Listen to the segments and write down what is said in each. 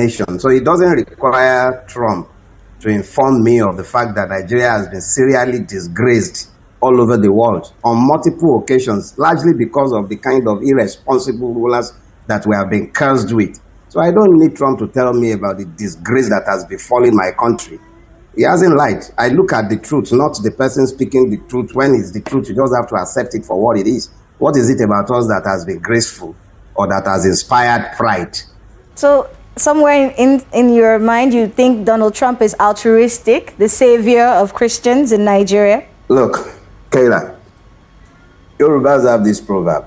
nation. So it doesn't require Trump to inform me of the fact that Nigeria has been serially disgraced all over the world on multiple occasions, largely because of the kind of irresponsible rulers that we have been cursed with. So I don't need Trump to tell me about the disgrace that has befallen my country. He hasn't lied. I look at the truth, not the person speaking the truth. When it's the truth, you just have to accept it for what it is. What is it about us that has been graceful or that has inspired pride? So somewhere in your mind, you think Donald Trump is altruistic, the savior of Christians in Nigeria? Look, Kayla, Yorubas have this proverb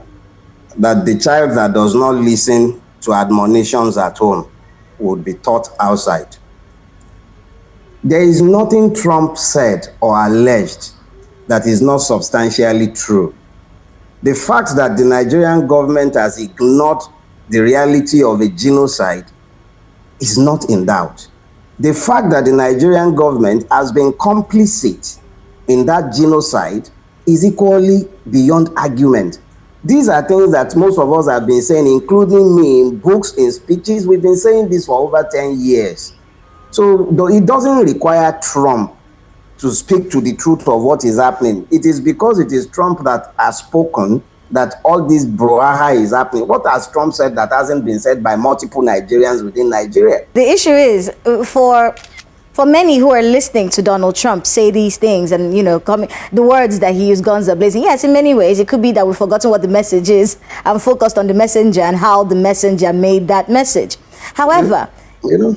that the child that does not listen to admonitions at home would be taught outside. There is nothing Trump said or alleged that is not substantially true. The fact that the Nigerian government has ignored the reality of a genocide is not in doubt. The fact that the Nigerian government has been complicit in that genocide is equally beyond argument. These are things that most of us have been saying, including me, in books, in speeches. We've been saying this for over 10 years. So it doesn't require Trump to speak to the truth of what is happening. It is because it is Trump that has spoken that all this brouhaha is happening. What has Trump said that hasn't been said by multiple Nigerians within Nigeria? The issue is, for many who are listening to Donald Trump say these things and, the words that he used, guns are blazing. Yes, in many ways, it could be that we've forgotten what the message is and focused on the messenger and how the messenger made that message. However,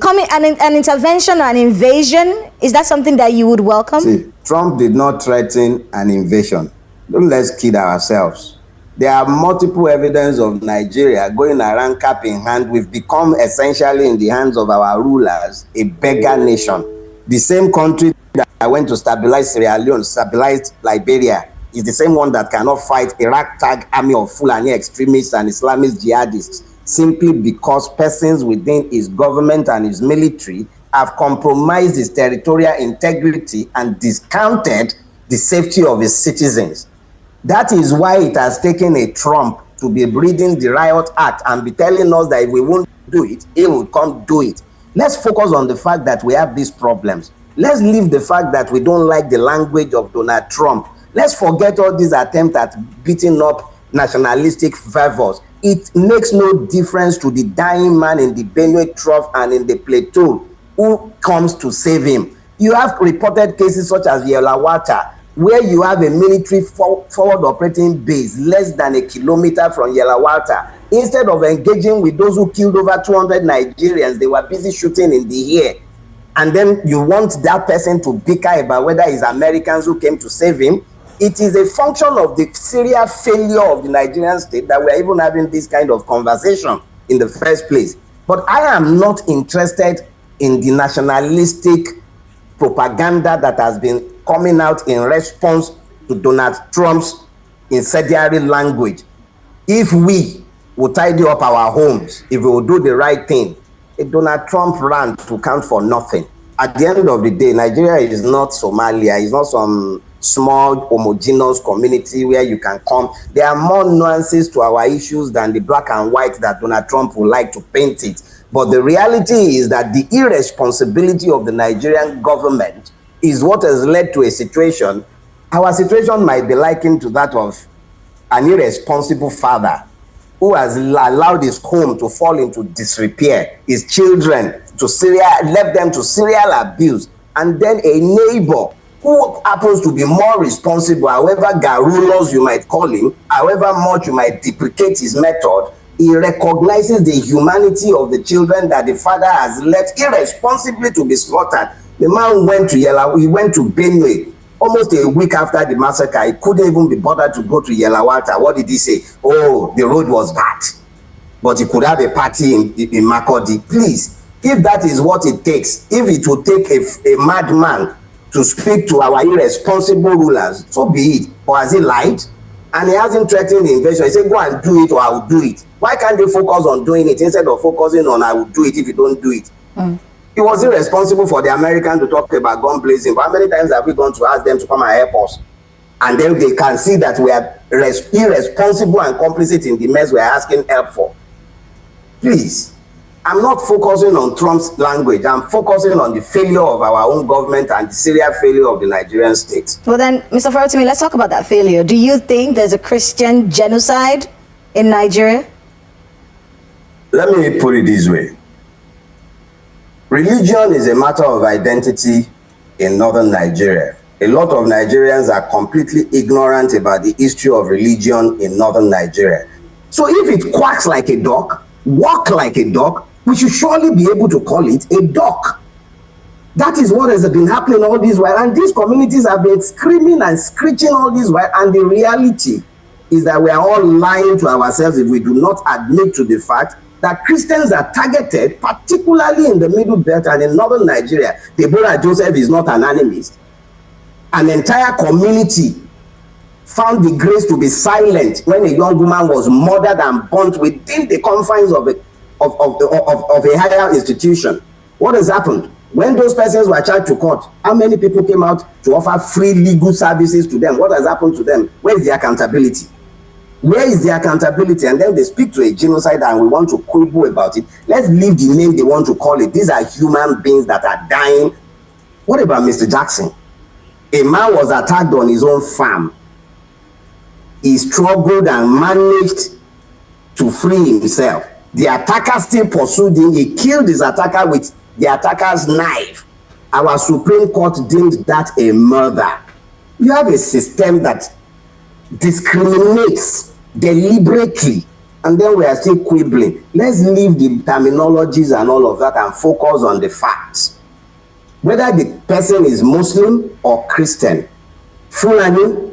coming an intervention or an invasion, is that something that you would welcome? See, Trump did not threaten an invasion. Don't let's kid ourselves. There are multiple evidence of Nigeria going around cap in hand. We've become essentially, in the hands of our rulers, a beggar nation. The same country that went to stabilize Sierra Leone, stabilized Liberia, is the same one that cannot fight a ragtag army of Fulani extremists and Islamist jihadists, simply because persons within his government and his military have compromised his territorial integrity and discounted the safety of his citizens. That is why it has taken a Trump to be breathing the riot act and be telling us that if we won't do it, he will come do it. Let's focus on the fact that we have these problems. Let's leave the fact that we don't like the language of Donald Trump. Let's forget all these attempts at beating up nationalistic fervors. It makes no difference to the dying man in the Benue Trough and in the plateau who comes to save him. You have reported cases such as Yelawata, where you have a military forward operating base less than a kilometer from Yelawata. Instead of engaging with those who killed over 200 Nigerians, they were busy shooting in the air. And then you want that person to bicker about whether it's Americans who came to save him. It is a function of the serial failure of the Nigerian state that we're even having this kind of conversation in the first place. But I am not interested in the nationalistic propaganda that has been coming out in response to Donald Trump's incendiary language. If we will tidy up our homes, if we will do the right thing, a Donald Trump rant will count for nothing. At the end of the day, Nigeria is not Somalia. It's not some small homogeneous community where you can come. There are more nuances to our issues than the black and white that Donald Trump would like to paint it. But the reality is that the irresponsibility of the Nigerian government is what has led to a situation. Our situation might be likened to that of an irresponsible father who has allowed his home to fall into disrepair, his children left them to serial abuse, and then a neighbor who happens to be more responsible, however garrulous you might call him, however much you might deprecate his method, he recognizes the humanity of the children that the father has left irresponsibly to be slaughtered. The man went to he went to Benue almost a week after the massacre. He couldn't even be bothered to go to Yelawata. What did he say? Oh, the road was bad, but he could have a party in Makurdi. Please, if that is what it takes, if it will take a madman to speak to our irresponsible rulers, so be it. Or has he lied? And he hasn't threatened the invasion. He said, go and do it or I will do it. Why can't they focus on doing it instead of focusing on I will do it if you don't do it? It was irresponsible for the Americans to talk about gun blazing. But how many times have we gone to ask them to come and help us? And then they can see that we are irresponsible and complicit in the mess we are asking help for. Please, I'm not focusing on Trump's language. I'm focusing on the failure of our own government and the serial failure of the Nigerian state. Well then, Mr. Farotimi, let's talk about that failure. Do you think there's a Christian genocide in Nigeria? Let me put it this way. Religion is a matter of identity in northern Nigeria. A lot of Nigerians are completely ignorant about the history of religion in northern Nigeria. So if it quacks like a duck, walk like a duck, we should surely be able to call it a duck. That is what has been happening all this while, and these communities have been screaming and screeching all this while, and the reality is that we are all lying to ourselves if we do not admit to the fact that Christians are targeted, particularly in the Middle Belt and in northern Nigeria. Deborah Joseph is not an animist. An entire community found the grace to be silent when a young woman was murdered and burnt within the confines of a higher institution. What has happened? When those persons were charged to court, how many people came out to offer free legal services to them? What has happened to them? Where is the accountability? Where is the accountability? And then they speak to a genocide and we want to quibble about it. Let's leave the name they want to call it. These are human beings that are dying. What about Mr. Jackson? A man was attacked on his own farm. He struggled and managed to free himself. The attacker still pursued him. He killed his attacker with the attacker's knife. Our Supreme Court deemed that a murder. You have a system that discriminates deliberately, and then we are still quibbling. Let's leave the terminologies and all of that and focus on the facts. Whether the person is Muslim or Christian, Fulani,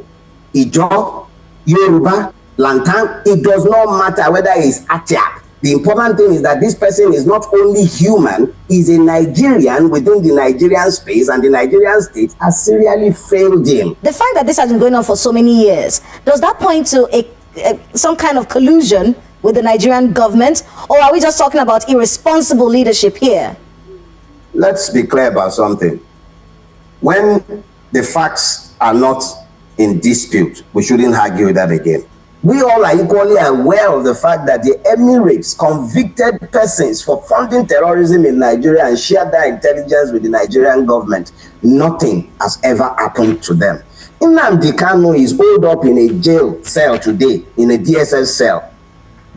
Ijaw, Yoruba, Lantan, it does not matter whether he's Atiap. The important thing is that this person is not only human, he's a Nigerian within the Nigerian space, and the Nigerian state has serially failed him. The fact that this has been going on for so many years, does that point to some kind of collusion with the Nigerian government, or are we just talking about irresponsible leadership here? Let's be clear about something. When the facts are not in dispute, we shouldn't argue that again. We all are equally aware of the fact that the Emirates convicted persons for funding terrorism in Nigeria and shared their intelligence with the Nigerian government. Nothing has ever happened to them. Nnamdi Kanu is holed up in a jail cell today, in a DSS cell.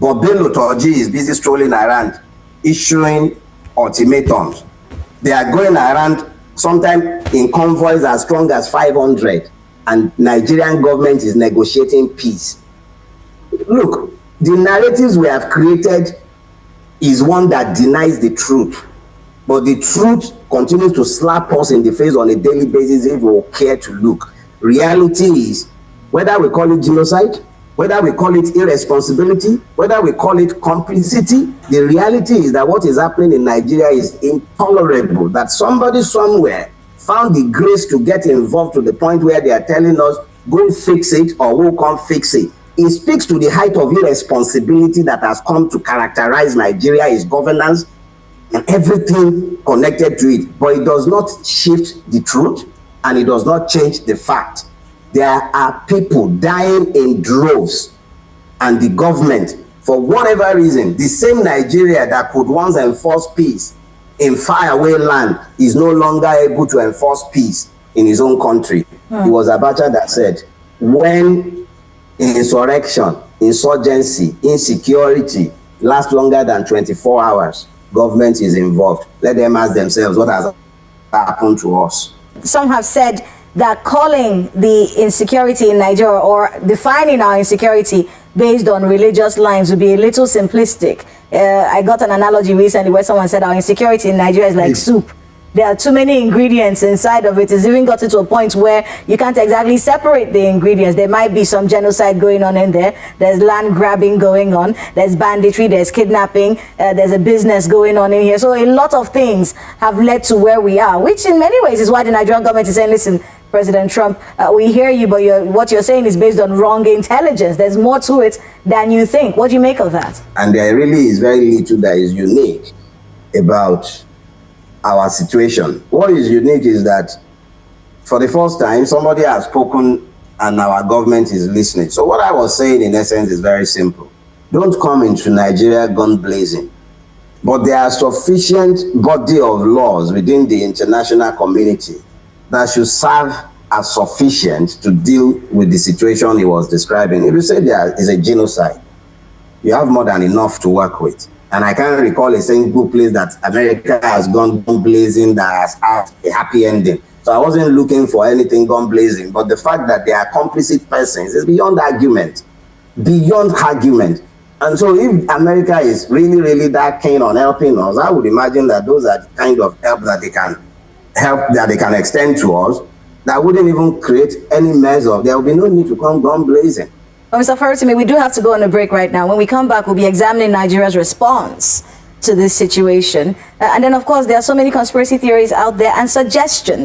But Bello Turji is busy strolling around, issuing ultimatums. They are going around, sometimes in convoys as strong as 500, and Nigerian government is negotiating peace. Look, the narratives we have created is one that denies the truth, but the truth continues to slap us in the face on a daily basis if we care to look. Reality is, whether we call it genocide, whether we call it irresponsibility, whether we call it complicity, the reality is that what is happening in Nigeria is intolerable. That somebody somewhere found the grace to get involved to the point where they are telling us, go fix it or we'll come fix it. It speaks to the height of irresponsibility that has come to characterize Nigeria, its governance, and everything connected to it. But it does not shift the truth, and it does not change the fact. There are people dying in droves, and the government, for whatever reason, the same Nigeria that could once enforce peace in faraway land is no longer able to enforce peace in his own country. It was Abacha that said, when insurrection, insurgency, insecurity last longer than 24 hours, government is involved. Let them ask themselves what has happened to us. Some have said that calling the insecurity in Nigeria or defining our insecurity based on religious lines would be a little simplistic. I got an analogy recently where someone said our insecurity in Nigeria is like soup. There are too many ingredients inside of it. It's even gotten to a point where you can't exactly separate the ingredients. There might be some genocide going on in there. There's land grabbing going on. There's banditry. There's kidnapping. There's a business going on in here. So a lot of things have led to where we are, which in many ways is why the Nigerian government is saying, listen, President Trump, we hear you, but what you're saying is based on wrong intelligence. There's more to it than you think. What do you make of that? And there really is very little that is unique about our situation. What is unique is that for the first time, somebody has spoken and our government is listening. So what I was saying in essence is very simple. Don't come into Nigeria gun blazing. But there are sufficient body of laws within the international community that should serve as sufficient to deal with the situation he was describing. If you say there is a genocide, you have more than enough to work with. And I can't recall a single place that America has gone blazing that has had a happy ending. So I wasn't looking for anything gone blazing. But the fact that they are complicit persons is beyond argument. Beyond argument. And so if America is really, really that keen on helping us, I would imagine that those are the kind of help that they can extend to us that wouldn't even create any measure. There will be no need to come gun blazing. Well, Mr. Farotimi, we do have to go on a break right now. When we come back, we'll be examining Nigeria's response to this situation. And then, of course, there are so many conspiracy theories out there and suggestions.